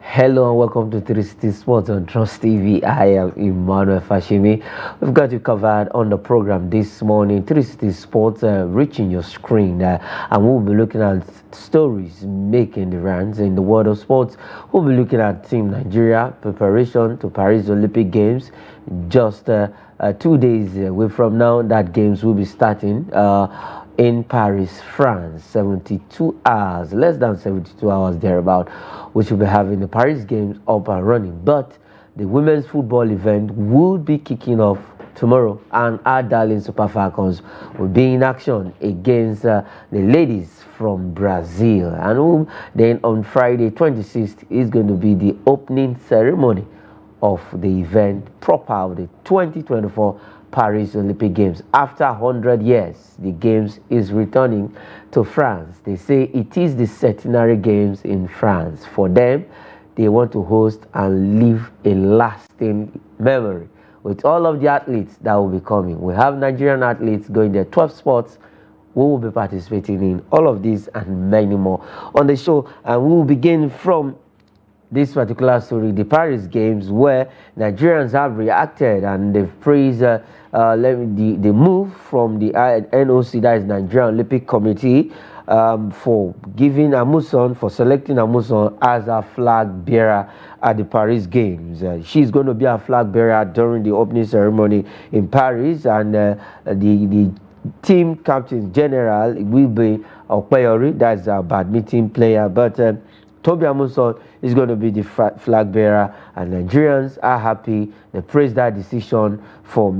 Hello and welcome to 360 Sports on Trust TV. I am Emmanuel Fashimi. We've got you covered on the program this morning. 360 Sports reaching your screen, and we'll be looking at stories making the rounds in the world of sports. We'll be looking at Team Nigeria preparation to Paris Olympic Games. Just 2 days away from now, that games will be starting. In Paris, France, 72 hours, less than 72 hours thereabout, which will be having the Paris Games up and running. But the women's football event will be kicking off tomorrow, and our darling Super Falcons will be in action against the ladies from Brazil. And then on Friday, 26th, is going to be the opening ceremony of the event proper of the 2024 Paris Olympic Games. After 100 years, the Games is returning to France. They say it is the centenary Games in France. For them, they want to host and leave a lasting memory with all of the athletes that will be coming. We have Nigerian athletes going there, 12 sports. We will be participating in all of these and many more on the show. And we will begin from this particular story, the Paris Games, where Nigerians have reacted and they've praised the move from the NOC, that is Nigerian Olympic Committee, for giving Amusan, for selecting Amusan as a flag bearer at the Paris Games. She's going to be a flag bearer during the opening ceremony in Paris, and the team captain general will be Okpeyori, that's a badminton player, but Tobi Amusan is going to be the flag bearer, and Nigerians are happy. They praise that decision for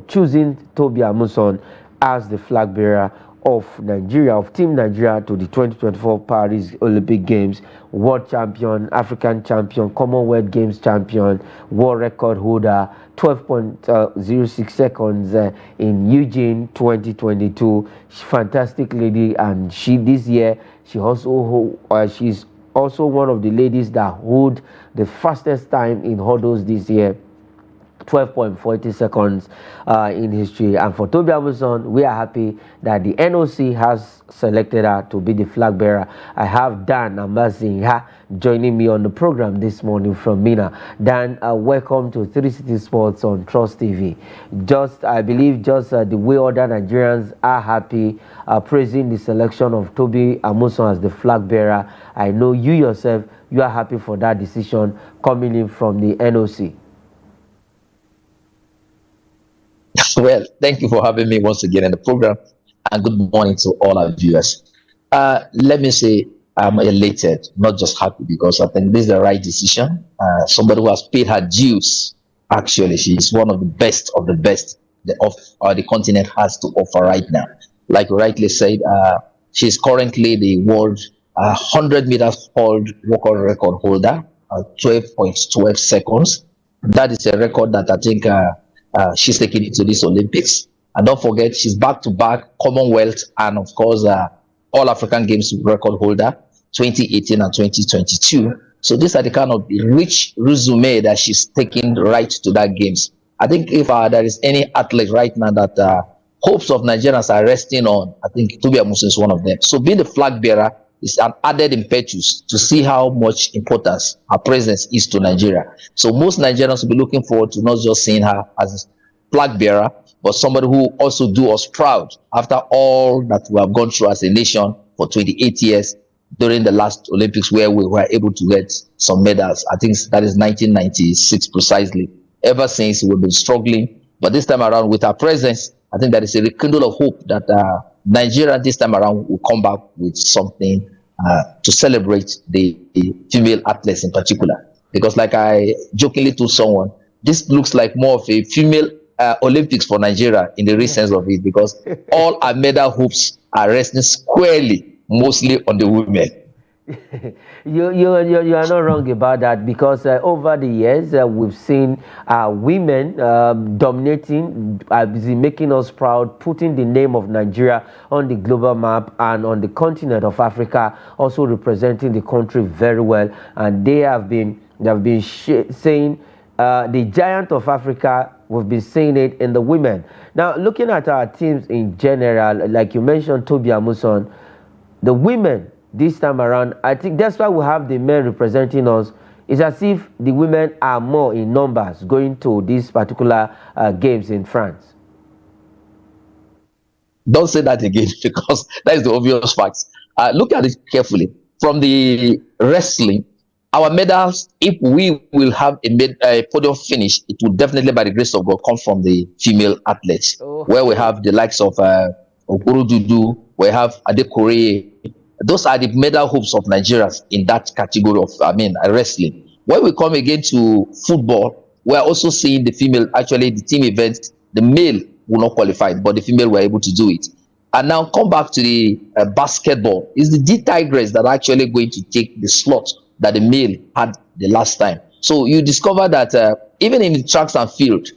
choosing Tobi Amusan as the flag bearer of Nigeria, of Team Nigeria, to the 2024 Paris Olympic Games. World champion, African champion, Commonwealth Games champion, world record holder, 12.06 seconds in Eugene 2022. Fantastic lady, and this year she's also one of the ladies that hold the fastest time in hurdles this year, 12.40 seconds in history. And for Tobi Amusan, we are happy that the NOC has selected her to be the flag bearer. I have Dan Amazinha joining me on the program this morning from Mina. Dan, welcome to 360 Sports on Trust TV. I believe the way other Nigerians are happy, praising the selection of Tobi Amusan as the flag bearer. I know you yourself, you are happy for that decision coming in from the NOC. Well, thank you for having me once again in the program, and good morning to all our viewers. Let me say I'm elated, not just happy, because I think this is the right decision. Somebody who has paid her dues. Actually, she is one of the best the continent has to offer right now. Like you rightly said, she's currently the world 100 meters hold record holder, 12.12 seconds. That is a record that I think she's taking into these Olympics. And don't forget, she's back-to-back Commonwealth and, of course, All African Games record holder, 2018 and 2022. So these are the kind of rich resume that she's taking right to that games. I think if there is any athlete right now that hopes of Nigerians are resting on, I think Tobi Amusan is one of them. So being the flag bearer is an added impetus to see how much importance her presence is to Nigeria. So most Nigerians will be looking forward to not just seeing her as a flag bearer, but somebody who also do us proud after all that we have gone through as a nation for 28 years during the last Olympics, where we were able to get some medals. I think that is 1996 precisely. Ever since, we've been struggling, but this time around with our presence, I think that is a rekindle of hope that Nigeria this time around will come back with something to celebrate the female athletes in particular. Because like I jokingly told someone, this looks like more of a female Olympics for Nigeria in the real sense of it, because all our medal hopes are resting squarely, mostly on the women. You are not wrong about that, because over the years we've seen women dominating, making us proud, putting the name of Nigeria on the global map and on the continent of Africa, also representing the country very well. And they have been saying the giant of Africa. We've been seeing it in the women. Now, looking at our teams in general, like you mentioned, Tobi Amusan, the women this time around, I think that's why we have the men representing us. It's as if the women are more in numbers going to these particular games in France. Don't say that again because that is the obvious fact. Look at it carefully. From the wrestling, our medals, if we will have a podium finish, it will definitely, by the grace of God, come from the female athletes, where we have the likes of Okoro Dudu, we have Adekore. Those are the medal hopes of Nigerians in that category of, wrestling. When we come again to football, we are also seeing the female, actually, the team events, the male will not qualify, but the female were able to do it. And now come back to the basketball. It's the D Tigress that are actually going to take the slot that the male had the last time. So you discover that even in the tracks and field,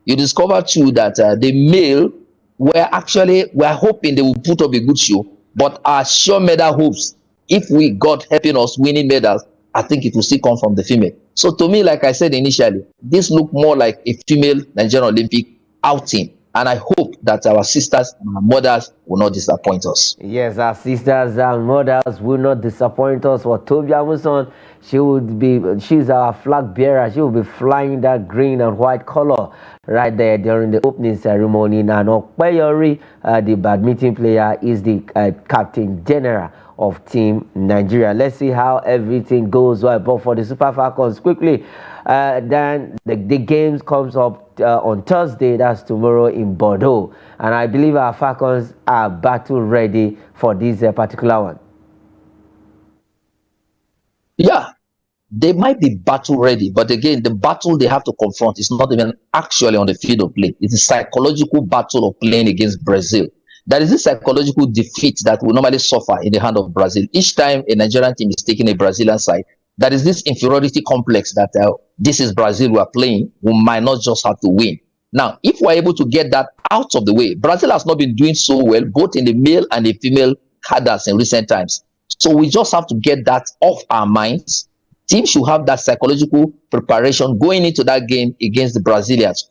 you discover too that the male we're hoping they will put up a good show, but our sure medal hopes, if we got helping us winning medals, I think it will still come from the female. So to me, like I said initially, this look more like a female Nigerian Olympic outing. And I hope that our sisters and our mothers will not disappoint us. Yes, our sisters and mothers will not disappoint us. For Tobi Amusan, she's our flag bearer. She will be flying that green and white color right there during the opening ceremony. And Okpeyori, the badminton player, is the captain general of Team Nigeria. Let's see how everything goes well. But for the Super Falcons, quickly, then the games comes up on Thursday. That's tomorrow in Bordeaux, and I believe our Falcons are battle ready for this particular one. Yeah, they might be battle ready, but again, the battle they have to confront is not even actually on the field of play. It's a psychological battle of playing against Brazil. That is a psychological defeat that we normally suffer in the hand of Brazil. Each time a Nigerian team is taking a Brazilian side, that is this inferiority complex that this is Brazil we are playing, we might not just have to win. Now, if we're able to get that out of the way, Brazil has not been doing so well, both in the male and the female cadres in recent times. So we just have to get that off our minds. Teams should have that psychological preparation going into that game against the Brazilians.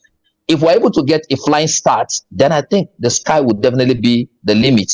If we're able to get a flying start, then I think the sky would definitely be the limit.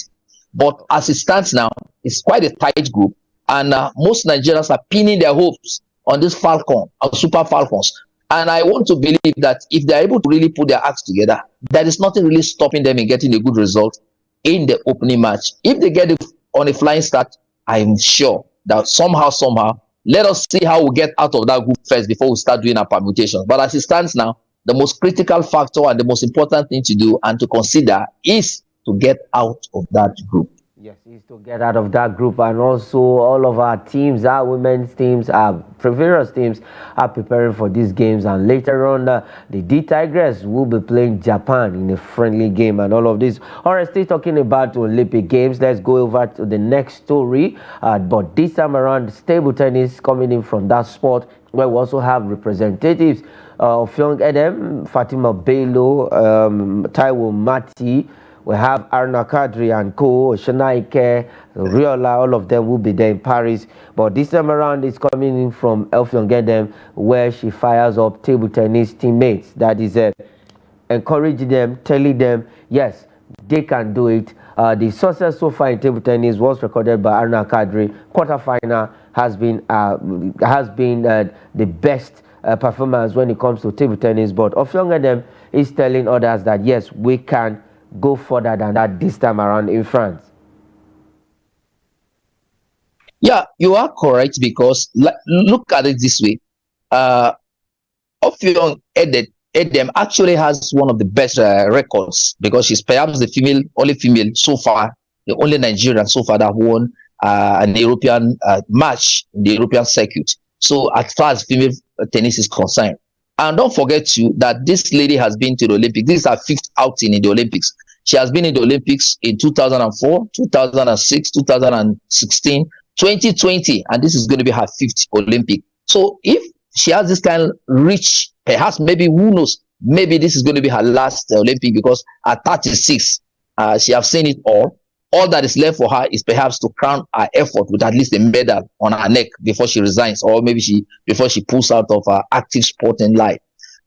But as it stands now, it's quite a tight group. And most Nigerians are pinning their hopes on this Falcon, or Super Falcons. And I want to believe that if they're able to really put their acts together, there is nothing really stopping them in getting a good result in the opening match. If they get it on a flying start, I'm sure that somehow, let us see how we get out of that group first before we start doing our permutations. But as it stands now, the most critical factor and the most important thing to do and to consider is to get out of that group. Yes, is to get out of that group, and also all of our teams, our women's teams, our various teams are preparing for these games. And later on, the D Tigress will be playing Japan in a friendly game, and all of this. All right, still talking about the Olympic Games. Let's go over to the next story. But this time around, table tennis coming in from that sport, where we also have representatives of Young Edem, Fatima Bello, Taiwo Mati. We have Arna Kadri and Co, Shanaike, Riola, all of them will be there in Paris. But this time around, it's coming in from Elfion Gedem, where she fires up table tennis teammates. That is encouraging them, telling them, yes, they can do it. The success so far in table tennis was recorded by Arna Kadri. Quarterfinal has been the best performance when it comes to table tennis. But Elfion Gedem is telling others that, yes, we can go further than that this time around in France. Yeah, you are correct, because look at it this way. Ophion Edem actually has one of the best records, because she's perhaps the only female so far, the only Nigerian so far that won an European match in the European circuit. So as far as female tennis is concerned. And don't forget too that this lady has been to the Olympics. This is her fifth outing in the Olympics. She has been in the Olympics in 2004, 2006, 2016, 2020, and this is going to be her fifth Olympic. So if she has this kind of reach, perhaps, maybe, who knows, maybe this is going to be her last Olympic, because at 36, she has seen it all. All that is left for her is perhaps to crown her effort with at least a medal on her neck before she resigns, or maybe before she pulls out of her active sporting life.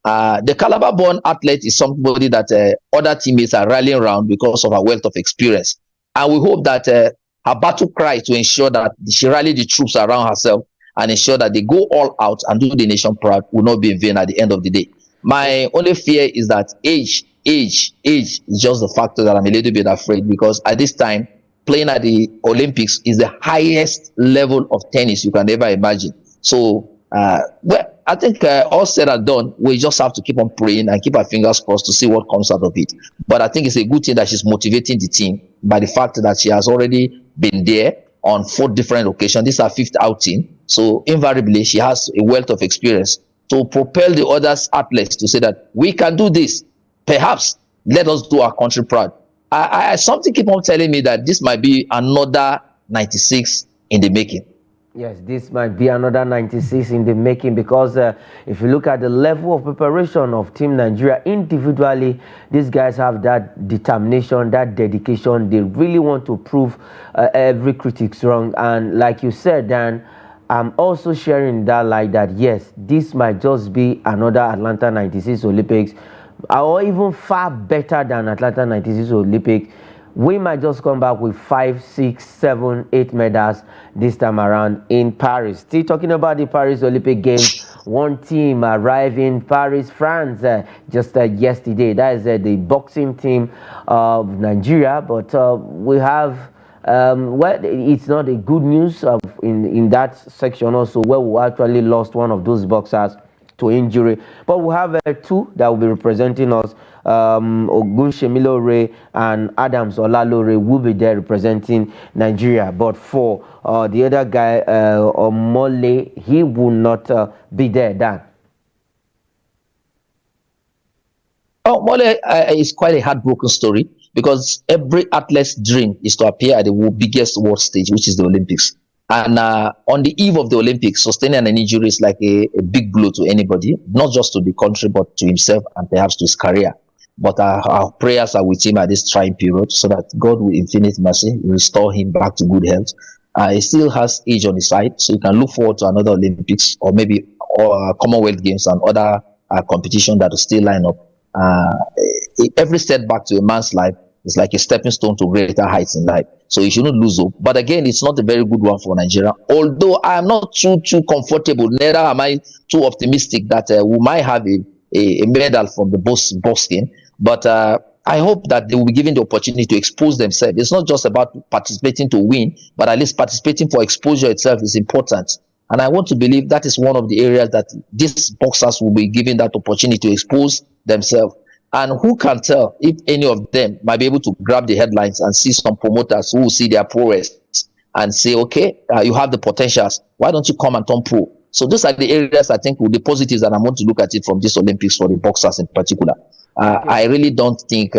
The Calabar-born athlete is somebody that other teammates are rallying around because of her wealth of experience. And we hope that her battle cry to ensure that she rally the troops around herself and ensure that they go all out and do the nation proud will not be in vain at the end of the day. My only fear is that age is just the factor that I'm a little bit afraid, because at this time, playing at the Olympics is the highest level of tennis you can ever imagine. So, well, I think all said and done, we just have to keep on praying and keep our fingers crossed to see what comes out of it. But I think it's a good thing that she's motivating the team by the fact that she has already been there on 4 different occasions. This is her 5th outing. So invariably, she has a wealth of experience to propel the other athletes to say that we can do this. Perhaps let us do our country proud. Something keep on telling me that this might be another 96 in the making. Yes, this might be another 96 in the making, because if you look at the level of preparation of Team Nigeria individually, these guys have that determination, that dedication. They really want to prove every critic's wrong. And like you said, Dan, I'm also sharing that light that yes, this might just be another Atlanta 96 Olympics, or even far better than Atlanta 96 Olympics. We might just come back with 5, 6, 7, 8 medals this time around in Paris. Still talking about the Paris Olympic Games, one team arrived in Paris, France just yesterday. That is the boxing team of Nigeria. But we have, well, it's not a good news in that section also, where we actually lost one of those boxers to injury. But we have 2 that will be representing us. Ogunshemilore and Adams Olalore will be there representing Nigeria. But for the other guy, Omole, he will not be there, Dan. Oh, Mole is quite a heartbroken story, because every athlete's dream is to appear at the biggest world stage, which is the Olympics. And on the eve of the Olympics, sustaining an injury is like a big blow to anybody, not just to the country, but to himself and perhaps to his career. But our prayers are with him at this trying period, so that God will infinite mercy restore him back to good health. He still has age on his side, so you can look forward to another Olympics, or maybe Commonwealth Games and other competition that will still line up. Every setback to a man's life is like a stepping stone to greater heights in life. So you shouldn't lose hope. But again, it's not a very good one for Nigeria. Although I am not too comfortable, neither am I too optimistic that we might have a medal from the boxing. But I hope that they will be given the opportunity to expose themselves. It's not just about participating to win, but at least participating for exposure itself is important. And I want to believe that is one of the areas that these boxers will be given that opportunity to expose themselves. And who can tell if any of them might be able to grab the headlines and see some promoters who will see their prowess and say, okay, you have the potentials. Why don't you come and turn pro? So those are the areas I think will be positives, and I want to look at it from this Olympics for the boxers in particular. I really don't think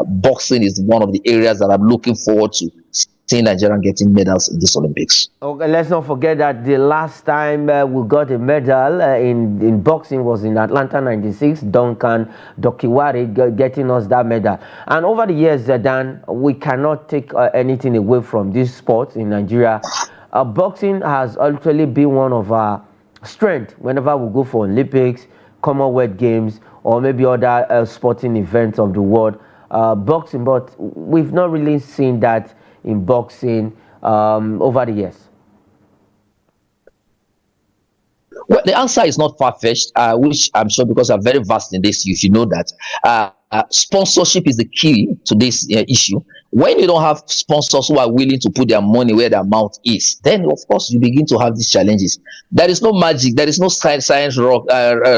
boxing is one of the areas that I'm looking forward to seeing Nigeria getting medals in this Olympics. Okay, let's not forget that the last time we got a medal in boxing was in Atlanta 96, Duncan Dokiwari getting us that medal. And over the years, Dan, we cannot take anything away from this sport in Nigeria. Boxing has actually been one of our strengths whenever we go for Olympics, Commonwealth Games, or maybe other sporting events of the world. Boxing, but we've not really seen that in boxing over the years. Well, the answer is not far-fetched, which I'm sure, because I'm very vast in this, you should know that. Sponsorship is the key to this issue. When you don't have sponsors who are willing to put their money where their mouth is, then of course you begin to have these challenges. There is no magic, there is no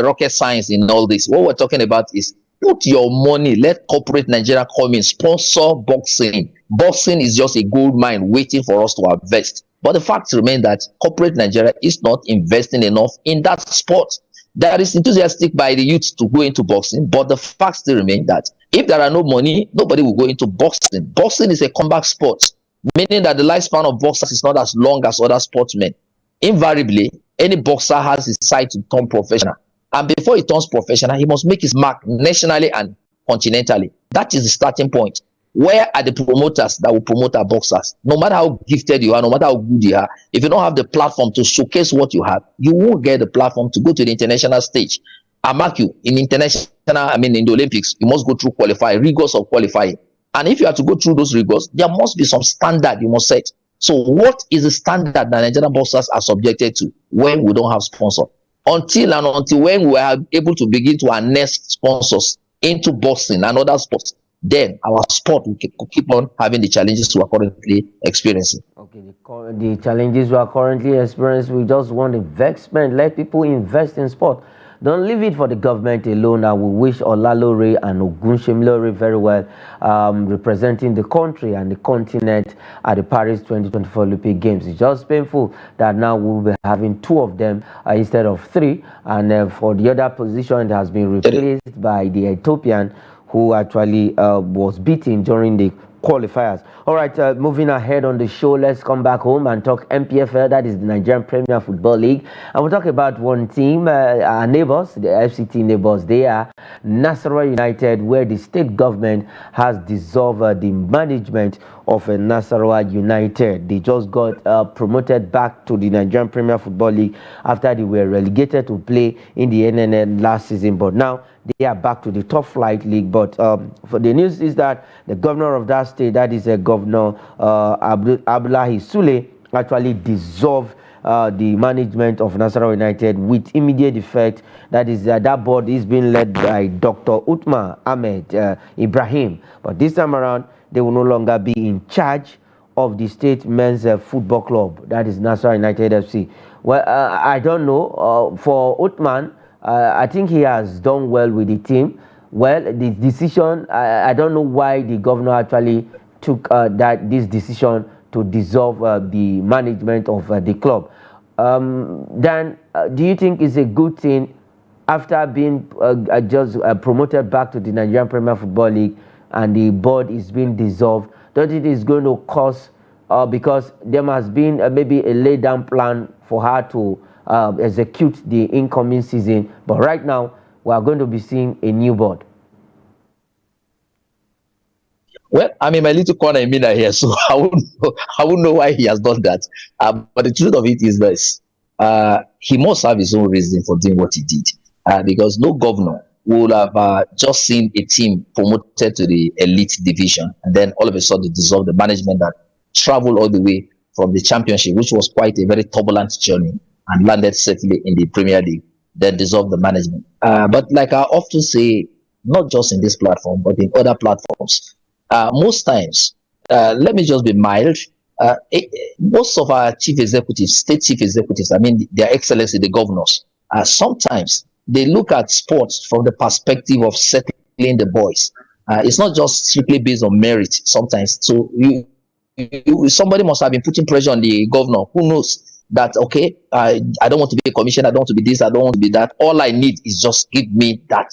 rocket science in all this. What we're talking about is put your money, let corporate Nigeria come in, sponsor boxing. Boxing is just a gold mine waiting for us to invest. But the fact remains that corporate Nigeria is not investing enough in that sport. That is enthusiastic by the youth to go into boxing, but the fact still remains that if there are no money, nobody will go into boxing. Boxing is a comeback sport, meaning that the lifespan of boxers is not as long as other sportsmen. Invariably, any boxer has his side to turn professional. And before he turns professional, he must make his mark nationally and continentally. That is the starting point. Where are the promoters that will promote our boxers? No matter how gifted you are, no matter how good you are, if you don't have the platform to showcase what you have, you won't get the platform to go to the international stage. I mark you, in the Olympics, you must go through qualifying, rigors of qualifying. And if you are to go through those rigors, there must be some standard you must set. So what is the standard that Nigerian boxers are subjected to when we don't have sponsor? Until when we are able to begin to harness sponsors into boxing and other sports, then our sport will keep on having the challenges we are currently experiencing. Okay, the challenges we are currently experiencing, we just want investment. Let people invest in sport. Don't leave it for the government alone. I will wish Olalore and Ogunshemilore very well, representing the country and the continent at the Paris 2024 Olympic Games. It's just painful that now we'll be having two of them instead of three. And for the other position, it has been replaced by the Ethiopian who actually was beaten during the qualifiers. All right, moving ahead on the show, let's come back home and talk MPFL, that is the Nigerian Premier Football League. And we'll talk about one team, our neighbors, the FCT neighbors. They are Nasarawa United, where the state government has dissolved the management of Nasarawa United. They just got promoted back to the Nigerian Premier Football League after they were relegated to play in the NNL last season. But now they are back to the top flight league. But for the news is that the governor of that state, that is Governor Abdullahi Sule, actually dissolved the management of Nasarawa United with immediate effect. That is that board is being led by Dr. Utma Ahmed Ibrahim. But this time around, they will no longer be in charge of the state men's football club, that is Nasarawa United FC. Well, I don't know. For Utman, I think he has done well with the team. Well, the decision, I don't know why the governor actually took this decision to dissolve the management of the club. Dan, do you think it's a good thing after being just promoted back to the Nigerian Premier Football League and the board is being dissolved? Don't you think it's going to cause, because there must be maybe a laid down plan for her to execute the incoming season, but right now we are going to be seeing a new board? Well, I'm in my little corner in Mina here, so I wouldn't know why he has done that. But the truth of it is this: he must have his own reason for doing what he did, because no governor would have just seen a team promoted to the elite division and then all of a sudden dissolve the management that traveled all the way from the championship, which was quite a very turbulent journey, and landed safely in the Premier League, then dissolve the management. But like I often say, not just in this platform, but in other platforms, most times, let me just be mild, most of our chief executives, state chief executives, I mean, their excellency, the governors, sometimes they look at sports from the perspective of settling the boys. It's not just strictly based on merit sometimes. So somebody must have been putting pressure on the governor who knows that, okay, I don't want to be a commissioner, I don't want to be this, I don't want to be that. All I need is just give me that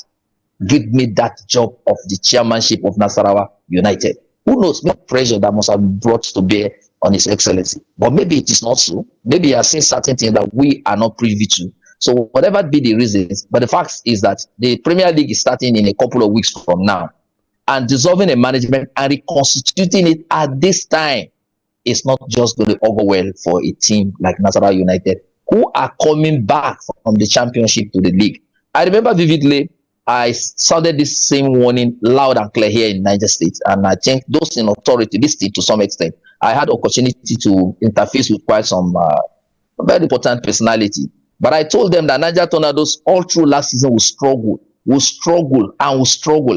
job of the chairmanship of Nasarawa United. Who knows, what pressure that must have been brought to bear on His Excellency. But maybe it is not so. Maybe he has seen certain things that we are not privy to. So whatever be the reasons, but the fact is that the Premier League is starting in a couple of weeks from now. And dissolving a management and reconstituting it at this time is not just going to augur well for a team like Nasarawa United, who are coming back from the championship to the league. I remember vividly, I sounded this same warning loud and clear here in Niger State, and I think those in authority listened to some extent. I had opportunity to interface with quite some very important personality, but I told them that Niger Tornadoes all through last season will struggle,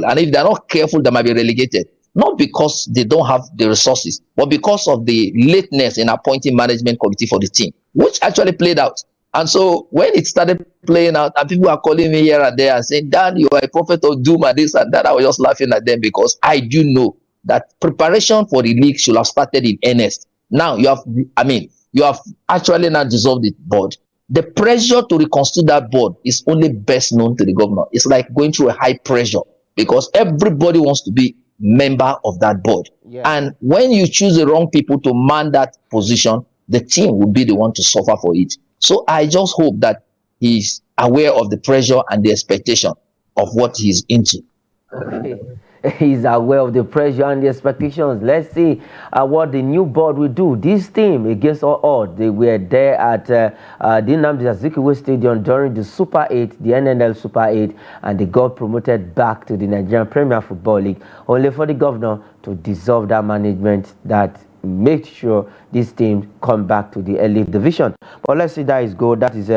and if they're not careful, they might be relegated. Not because they don't have the resources, but because of the lateness in appointing management committee for the team, which actually played out. And so when it started playing out, and people are calling me here and there and saying, Dan, you are a prophet of doom and this and that, I was just laughing at them, because I do know that preparation for the league should have started in earnest. Now you have actually now dissolved the board. The pressure to reconstitute that board is only best known to the governor. It's like going through a high pressure, because everybody wants to be member of that board. Yeah. And when you choose the wrong people to man that position, the team will be the one to suffer for it. So I just hope that he's aware of the pressure and the expectation of what he's into. Okay. he's aware of the pressure and the expectations. Let's see what the new board will do. This team, against all odds, they were there at the Nnamdi Azikiwe Stadium during the Super 8, the NNL Super 8, and they got promoted back to the Nigerian Premier Football League, only for the governor to dissolve that management that make sure this team come back to the elite division. But let's see that is good. That is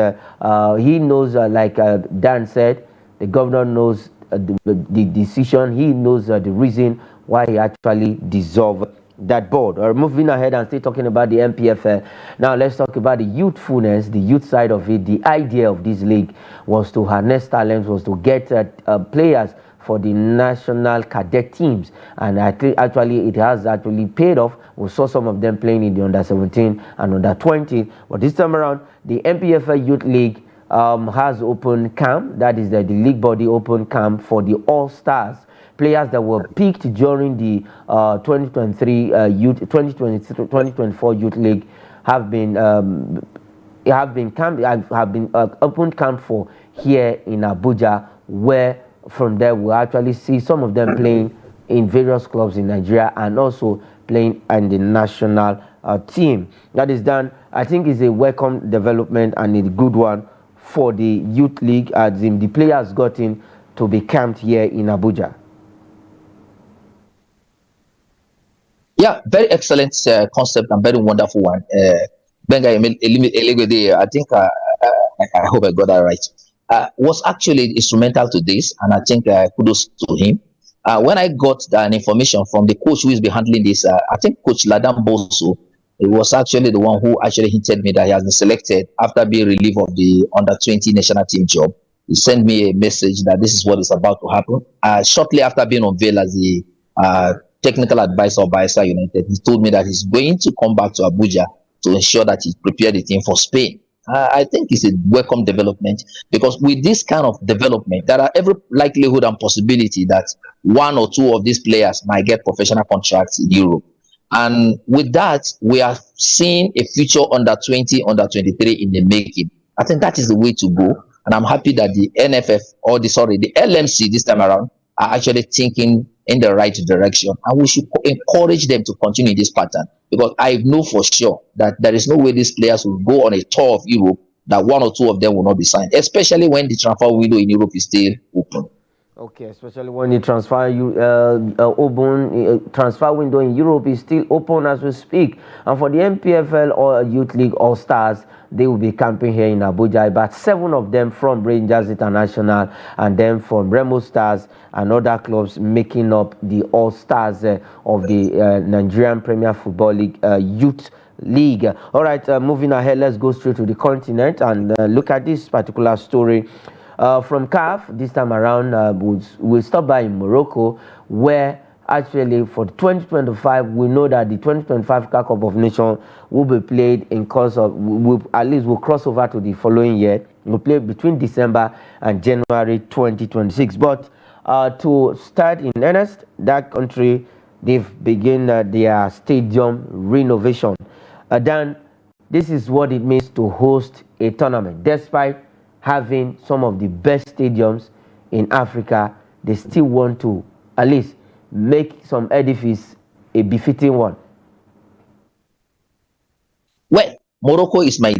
he knows, like Dan said, the governor knows the decision. He knows the reason why he actually dissolved that board. Or moving ahead and still talking about the MPFL. Now let's talk about the youthfulness, the youth side of it. The idea of this league was to harness talents, was to get players for the national cadet teams, and I think actually it has actually paid off. We saw some of them playing in the under 17 and under 20, but this time around the MPFL Youth League has open camp. That is the league body open camp for the all stars players that were picked during the 2023 youth 2024 youth league have been open camp for here in Abuja, where from there we'll actually see some of them playing in various clubs in Nigeria and also playing in the national team. That is done. I think is a welcome development and a good one for the youth league, as in the players got in to be camped here in Abuja. Yeah, very excellent concept and very wonderful one. Benga Eligwede, I think I hope I got that right. Was actually instrumental to this, and I think kudos to him. When I got that information from the coach who is be handling this, I think Coach Ladam Boso, he was actually the one who actually hinted me that he has been selected after being relieved of the under 20 national team job. He sent me a message that this is what is about to happen. Shortly after being unveiled as the technical advisor of Bayelsa United, he told me that he's going to come back to Abuja to ensure that he prepared the team for Spain. I think it's a welcome development, because with this kind of development, there are every likelihood and possibility that one or two of these players might get professional contracts in Europe. And with that, we are seeing a future under 20, under 23 in the making. I think that is the way to go. And I'm happy that the NFF, or the LMC this time around, are actually thinking in the right direction. And we should encourage them to continue this pattern, because I know for sure that there is no way these players will go on a tour of Europe that one or two of them will not be signed, especially when the transfer window in Europe is still open. Okay, especially when the transfer transfer window in Europe is still open as we speak. And for the MPFL or Youth League All Stars, they will be camping here in Abuja. About 7 of them from Rangers International, and then from Remo Stars and other clubs making up the All Stars of the Nigerian Premier Football League Youth League. All right, moving ahead, let's go straight to the continent and look at this particular story. From CAF, this time around, we'll stop by in Morocco, where actually for 2025, we know that the 2025 CAF Cup of Nations will be played in course of, at least we'll cross over to the following year. We'll play between December and January 2026. But to start in earnest, that country, they've begun their stadium renovation. Then this is what it means to host a tournament. Despite having some of the best stadiums in Africa, they still want to at least make some edifice a befitting one. Well, Morocco is my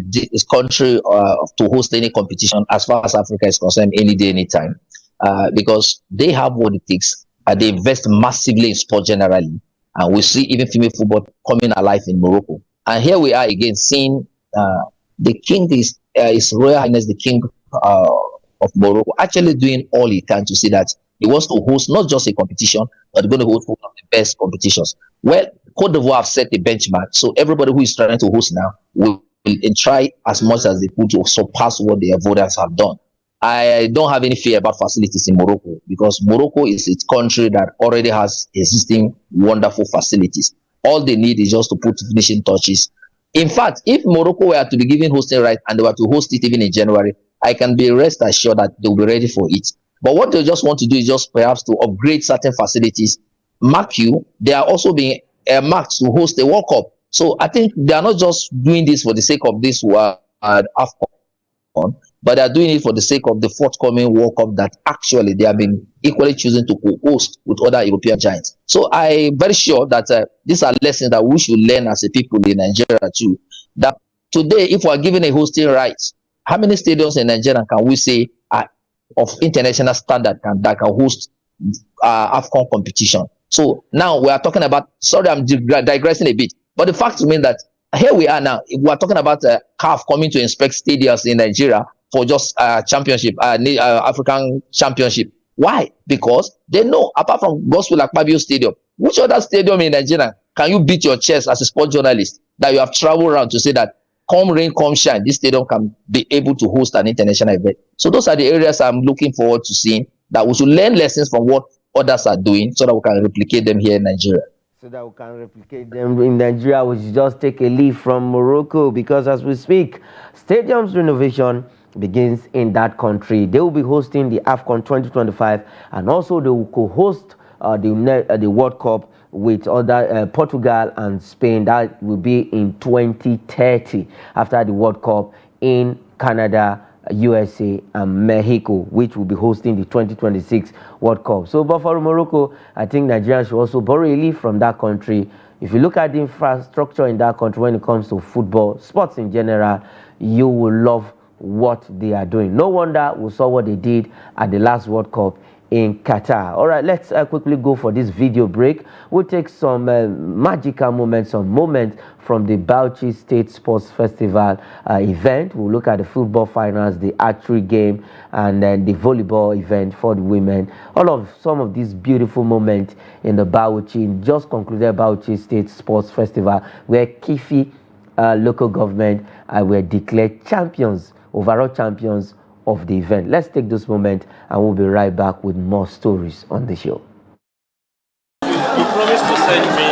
country to host any competition as far as Africa is concerned, any day, anytime, because they have what it takes. They invest massively in sport generally, and we see even female football coming alive in Morocco. And here we are again seeing the king is His Royal Highness the King of Morocco actually doing all he can to see that he wants to host not just a competition, but going to host one of the best competitions. Well, Cote d'Ivoire have set a benchmark, so everybody who is trying to host now will try as much as they could to surpass what the Ivorians have done. I don't have any fear about facilities in Morocco, because Morocco is a country that already has existing wonderful facilities. All they need is just to put finishing touches. In fact, if Morocco were to be given hosting right and they were to host it even in January, I can be rest assured that they'll be ready for it. But what they just want to do is just perhaps to upgrade certain facilities. Mark you, they are also being marked to host a World Cup. So I think they are not just doing this for the sake of this AFCON. but they are doing it for the sake of the forthcoming World Cup that actually they have been equally choosing to co-host with other European giants. So I'm very sure that these are lessons that we should learn as a people in Nigeria too. That today, if we are given a hosting rights, how many stadiums in Nigeria can we say are of international standard that can host AFCON competition? So now we are talking about, sorry, I'm digressing a bit, but the fact remains that here we are now. We are talking about CAF coming to inspect stadiums in Nigeria for just championship, African championship. Why? Because they know, apart from Gospel Akpabio Stadium, which other stadium in Nigeria can you beat your chest as a sports journalist that you have traveled around to say that come rain, come shine, this stadium can be able to host an international event? So those are the areas I'm looking forward to seeing, that we should learn lessons from what others are doing so that we can replicate them here in Nigeria. So that we can replicate them in Nigeria, we should just take a leaf from Morocco, because as we speak, stadiums renovation begins in that country. They will be hosting the AFCON 2025, and also they will co-host the World Cup with other Portugal and Spain. That will be in 2030 after the World Cup in Canada, USA and Mexico, which will be hosting the 2026 World Cup. So, but for Morocco, I think Nigeria should also borrow a leaf from that country. If you look at the infrastructure in that country when it comes to football, sports in general, you will love what they are doing. No wonder we saw what they did at the last World Cup in Qatar. All right, let's quickly go for this video break. We'll take some magical moments, some moments from the Bauchi State Sports Festival event. We'll look at the football finals, the archery game, and then the volleyball event for the women. Some of these beautiful moments in the Bauchi, just concluded Bauchi State Sports Festival, where Kifi local government were declared champions, overall champions of the event. Let's take this moment and we'll be right back with more stories on the show. You promised to send me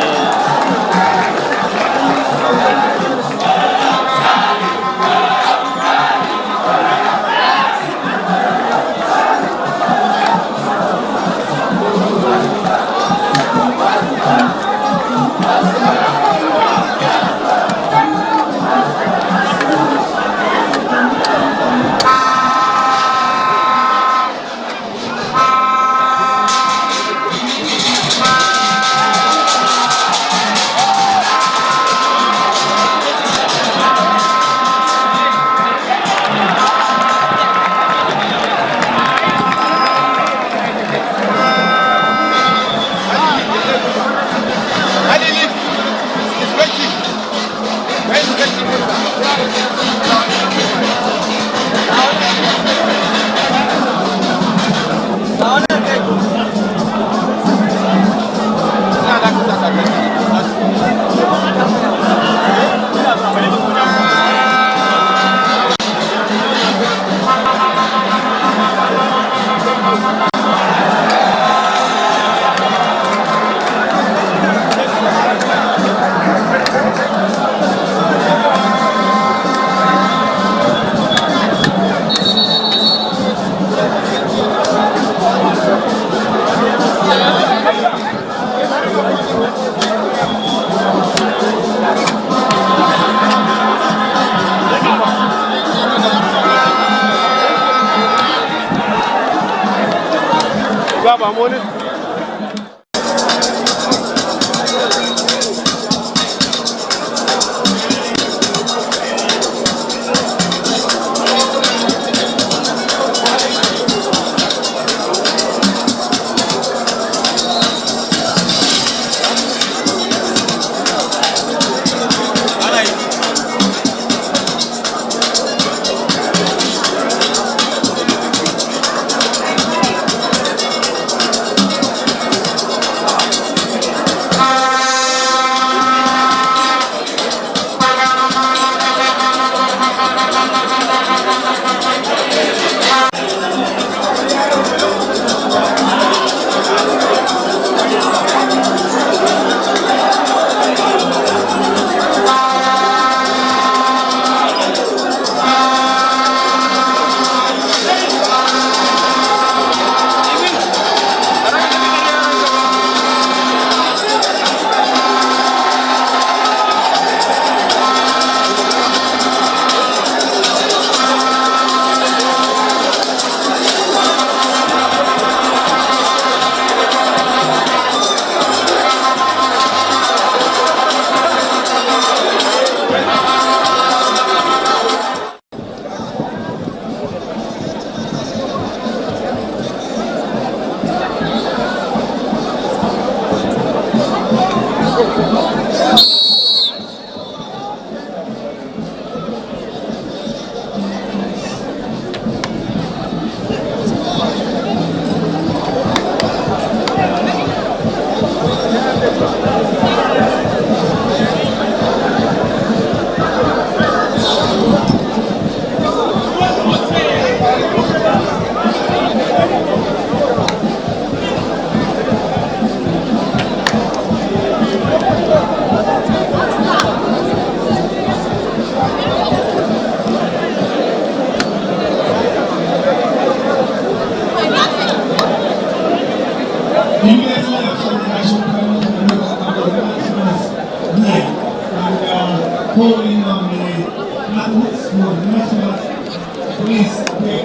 Please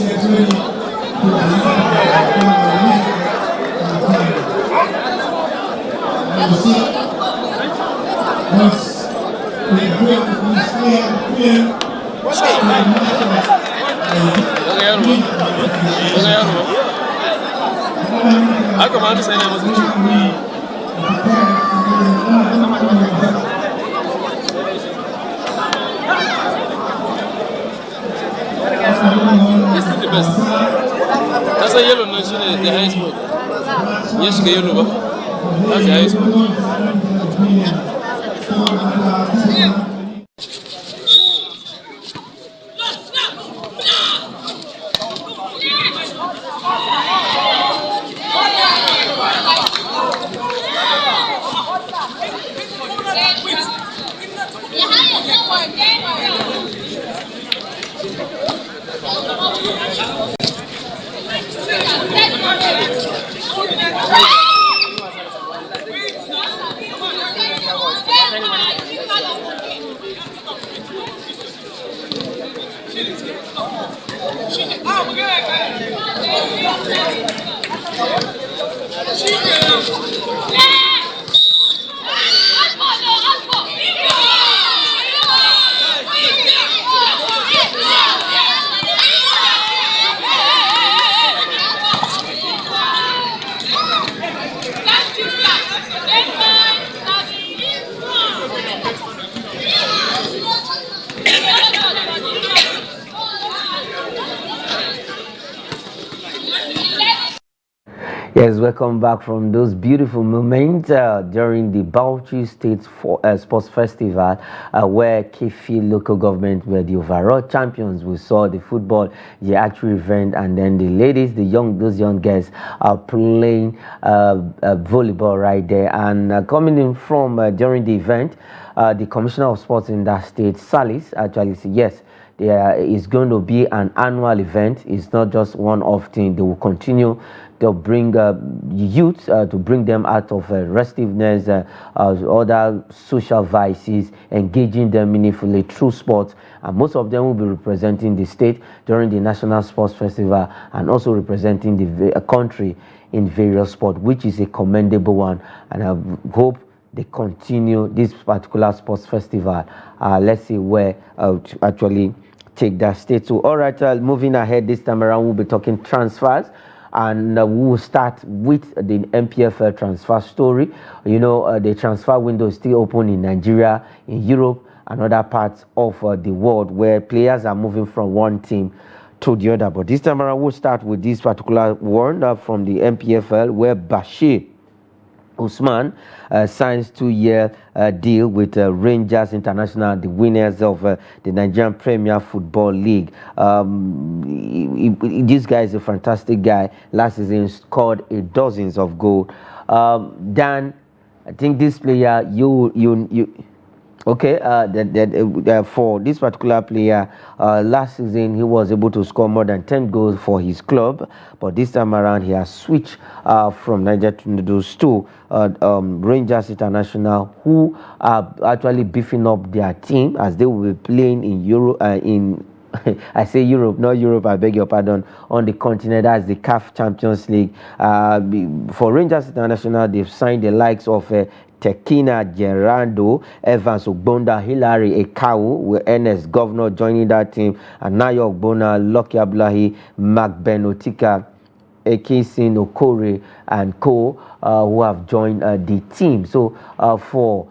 get ready to you see, once we break this clear, Haka ma sai na musu This is the best. That's a yellow no shine the highest point. Yes, shiga yellow ba. That's the highest point. Yes, welcome back from those beautiful moments during the Bauchi State Sports Festival, where Kefi local government were the overall champions. We saw the football, the archery event, and then the ladies, those young girls are playing volleyball right there. And coming in from during the event, the Commissioner of Sports in that state, Salis, actually said yes. There is going to be an annual event. It's not just one-off thing. They will continue to bring youth, to bring them out of restiveness, other social vices, engaging them meaningfully through sports. And most of them will be representing the state during the National Sports Festival and also representing the country in various sports, which is a commendable one. And I hope they continue this particular sports festival. Let's see where to actually take that state to. All right, moving ahead this time around, we'll be talking transfers. And we will start with the MPFL transfer story. You know, the transfer window is still open in Nigeria, in Europe, and other parts of the world where players are moving from one team to the other. But this time around, we'll start with this particular one from the MPFL, where Bashir Usman signs 2-year deal with Rangers International, the winners of the Nigerian Premier Football League. This guy is a fantastic guy. Last season scored dozens of goals. Dan, I think this player, okay, for this particular player, last season he was able to score more than 10 goals for his club, but this time around he has switched from Niger Tornadoes to Rangers International, who are actually beefing up their team as they will be playing in Europe, I say Europe, not Europe, I beg your pardon, on the continent. That's the CAF Champions League. For Rangers International, they've signed the likes of Tekina Gerardo, Evans Ogbonda, Hilary Ekau, with Ernest Governor joining that team, and Nayo Ogbonna, Lucky Abdullahi, Mark Benotika, Ekisin Okore, and co, who have joined the team. So for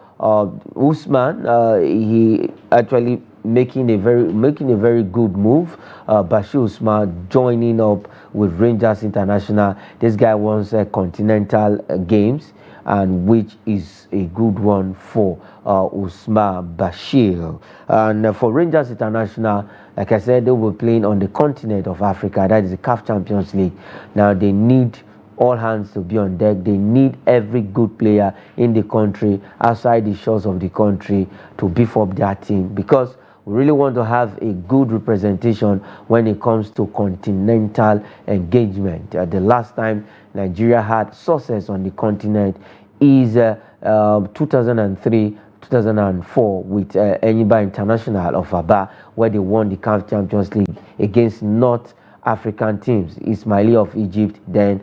Usman, he actually making a very good move. Bashir Usman joining up with Rangers International. This guy wants continental games, and which is a good one for Usman Bashir. And for Rangers International, like I said, they will be playing on the continent of Africa. That is the CAF Champions League. Now they need all hands to be on deck. They need every good player in the country, outside the shores of the country, to beef up their team, because we really want to have a good representation when it comes to continental engagement. The last time Nigeria had success on the continent is 2003 2004 with Enyimba International of Aba, where they won the CAF Champions League against North African teams, Ismaili of Egypt, then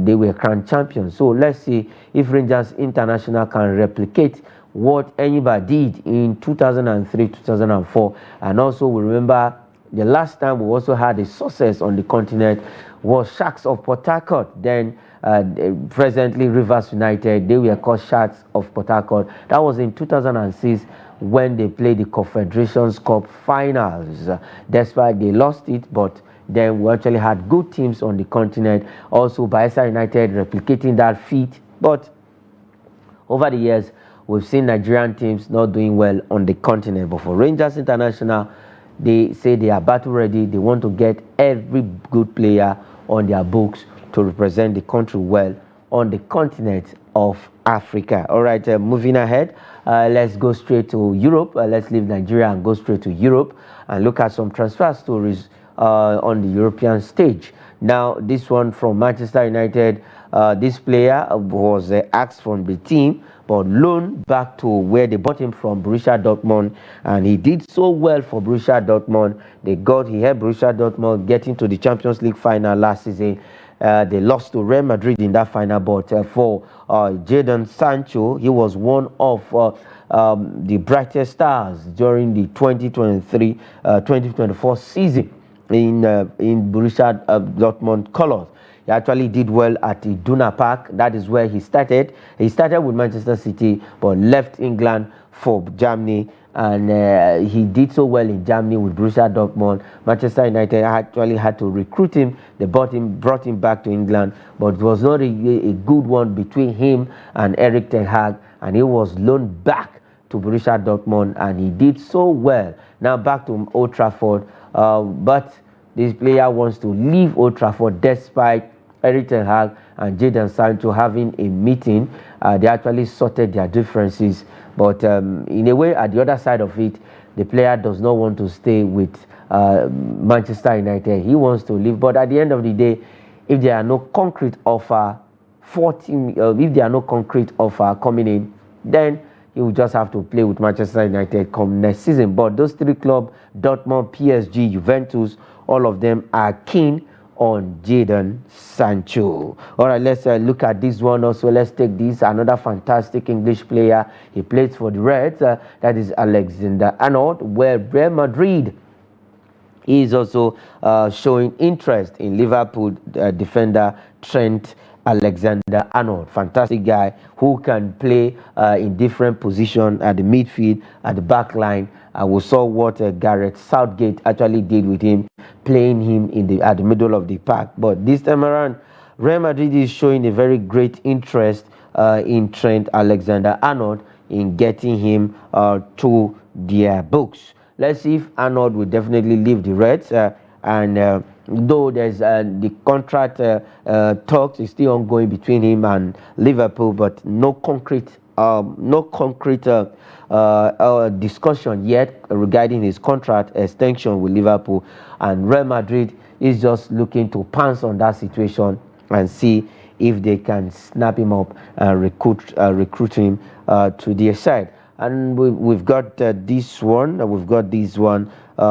they were crowned champions. So let's see if Rangers International can replicate what Enyimba did in 2003, 2004. And also we remember the last time we also had a success on the continent was Sharks of Port Harcourt. Then presently Rivers United, they were called Sharks of Port Harcourt. That was in 2006 when they played the Confederations Cup finals. Despite they lost it, but then we actually had good teams on the continent. Also Bayelsa United replicating that feat. But over the years, we've seen Nigerian teams not doing well on the continent. But for Rangers International, they say they are battle ready. They want to get every good player on their books to represent the country well on the continent of Africa. All right, moving ahead, let's go straight to Europe. Let's leave Nigeria and go straight to Europe and look at some transfer stories on the European stage. Now, this one from Manchester United. This player was asked from the team, but loaned back to where they bought him from, Borussia Dortmund, and he did so well for Borussia Dortmund. He helped Borussia Dortmund get into the Champions League final last season. They lost to Real Madrid in that final, but for Jadon Sancho, he was one of the brightest stars during the 2023-2024 season in Borussia Dortmund colors. He actually did well at the Duna Park. That is where he started. He started with Manchester City, but left England for Germany, and he did so well in Germany with Borussia Dortmund. Manchester United actually had to recruit him. They brought him back to England, but it was not a good one between him and Erik ten Hag, and he was loaned back to Borussia Dortmund, and he did so well. Now back to Old Trafford, but this player wants to leave Old Trafford despite Erik ten Hag and Jadon Sancho having a meeting. They actually sorted their differences, but in a way, at the other side of it, the player does not want to stay with Manchester United. He wants to leave, but at the end of the day, if there are no concrete offer, if there are no concrete offer coming in, then he will just have to play with Manchester United come next season. But those three clubs, Dortmund, PSG, Juventus, all of them are keen on Jadon Sancho. All right, let's look at this one also. Let's take this, another fantastic English player. He plays for the Reds. That is Alexander-Arnold, where Real Madrid is also showing interest in Liverpool defender Trent Alexander-Arnold. Fantastic guy who can play in different positions at the midfield, at the back line. We saw what Gareth Southgate actually did with him, playing him at the middle of the park. But this time around, Real Madrid is showing a very great interest in Trent Alexander-Arnold, in getting him to their books. Let's see if Arnold will definitely leave the Reds. Though there's the contract talks is still ongoing between him and Liverpool, but no concrete discussion yet regarding his contract extension with Liverpool. And Real Madrid is just looking to pounce on that situation and see if they can snap him up and recruit him to their side. And we've got this one.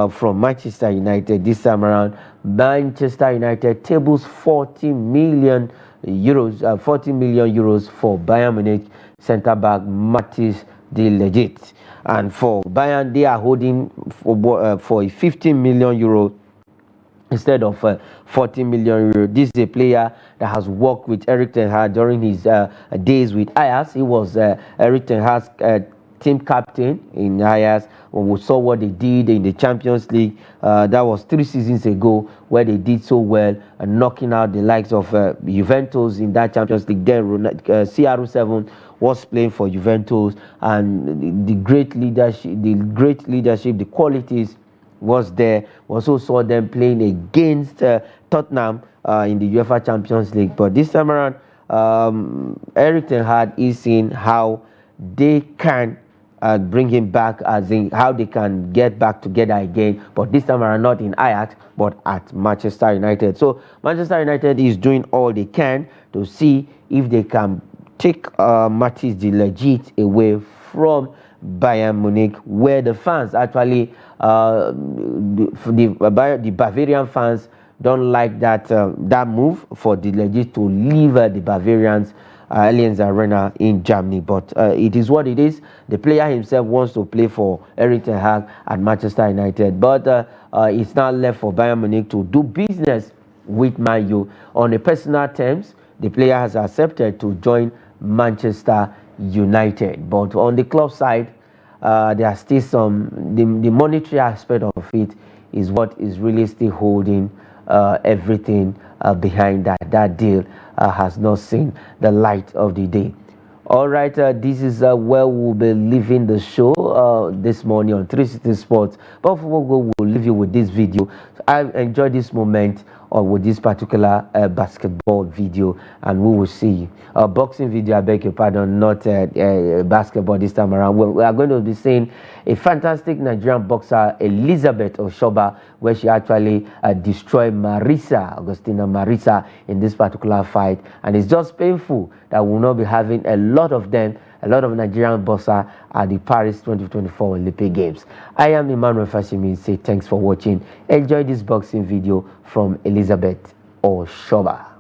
From Manchester United this time around. Manchester United tables 40 million euros for Bayern Munich centre back Mathis de Ligt. And for Bayern, they are holding for a 15 million euro instead of 40 million euro. This is a player that has worked with Erik ten Hag during his days with Ajax. He was Erik ten Hag's team captain in Ajax. When we saw what they did in the Champions League, that was 3 seasons ago, where they did so well, knocking out the likes of Juventus in that Champions League. Then CR7 was playing for Juventus, and the great leadership, the qualities was there. We also saw them playing against Tottenham in the UEFA Champions League. But this time around, Erik ten Hag is seeing how they can bring him back, as in how they can get back together again, but this time around not in Ajax but at Manchester United. So Manchester United is doing all they can to see if they can take Mathis de Ligt away from Bayern Munich, where the fans actually, the Bavarian fans don't like that that move for the legit to leave the Bavarians Allianz Arena in Germany. But it is what it is. The player himself wants to play for Erik ten Hag at Manchester United, but it's now left for Bayern Munich to do business with Man U on a personal terms. The player has accepted to join Manchester United, but on the club side, there are still some the monetary aspect of it is what is really still holding everything behind that deal has not seen the light of the day. All right, this is where we'll be leaving the show this morning on 360 Sports. But before we go, we'll leave you with this video. I enjoyed this moment with this particular basketball video, and we will see boxing video. I beg your pardon, not basketball this time around. We are going to be seeing a fantastic Nigerian boxer, Elizabeth Oshoba, where she actually destroyed Augustina Marisa in this particular fight, and it's just painful that we'll not be having a lot of them, a lot of Nigerian boxers at the Paris 2024 Olympic Games. I am Emmanuel Fashimi. Say thanks for watching. Enjoy this boxing video from Elizabeth Oshoba.